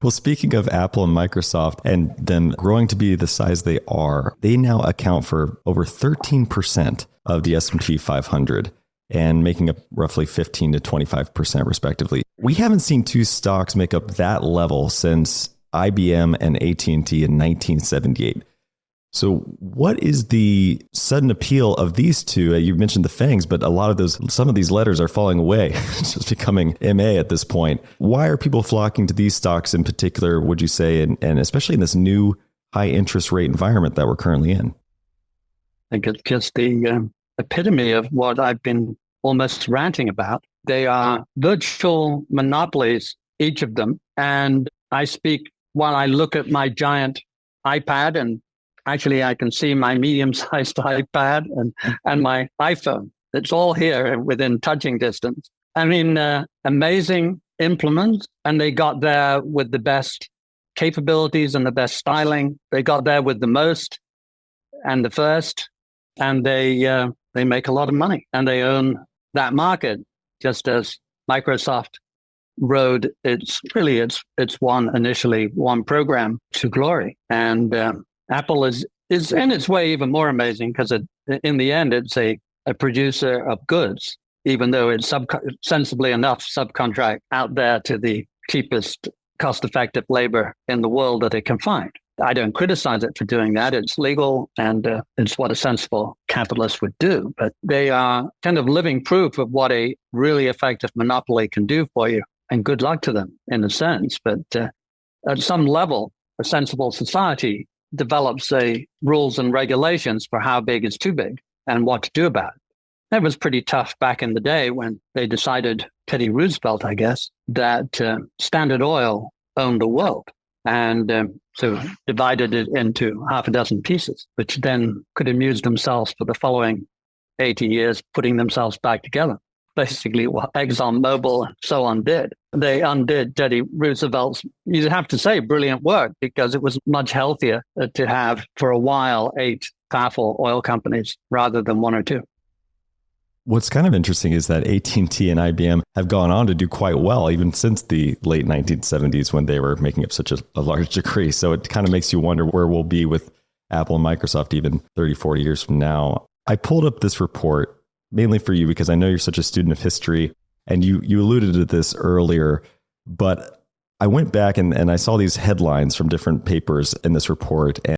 Well, speaking of Apple and Microsoft and them growing to be the size they are, they now account for over 13% of the S&P 500 and making up roughly 15 to 25% respectively. We haven't seen two stocks make up that level since IBM and AT&T in 1978. So what is the sudden appeal of these two? You mentioned the FANGs, but some of these letters are falling away. It's just becoming MA at this point. Why are people flocking to these stocks in particular, would you say, and especially in this new high interest rate environment that we're currently in? I think it's just the epitome of what I've been almost ranting about. They are virtual monopolies, each of them. And I speak while I look at my giant iPad, and actually I can see my medium-sized iPad and my iPhone. It's all here within touching distance. I mean, amazing implements, and they got there with the best capabilities and the best styling. They got there with the most and the first, and they make a lot of money, and they own that market, just as Microsoft rode its initially one program to glory. And Apple is in its way even more amazing because in the end, it's a producer of goods, even though it's sensibly enough subcontract out there to the cheapest cost-effective labor in the world that it can find. I don't criticize it for doing that. It's legal and it's what a sensible capitalist would do. But they are kind of living proof of what a really effective monopoly can do for you. And good luck to them in a sense. But at some level, a sensible society develops rules and regulations for how big is too big and what to do about it. That was pretty tough back in the day when they decided, Teddy Roosevelt, I guess, that Standard Oil owned the world. And so divided it into half a dozen pieces, which then could amuse themselves for the following 80 years, putting themselves back together. Basically what ExxonMobil and so on did. They undid Teddy Roosevelt's, you'd have to say, brilliant work, because it was much healthier to have, for a while, 8 powerful oil companies rather than 1 or 2. What's kind of interesting is that AT&T and IBM have gone on to do quite well, even since the late 1970s when they were making up such a large degree. So it kind of makes you wonder where we'll be with Apple and Microsoft even 30, 40 years from now. I pulled up this report mainly for you because I know you're such a student of history, and you alluded to this earlier, but I went back and I saw these headlines from different papers in this report.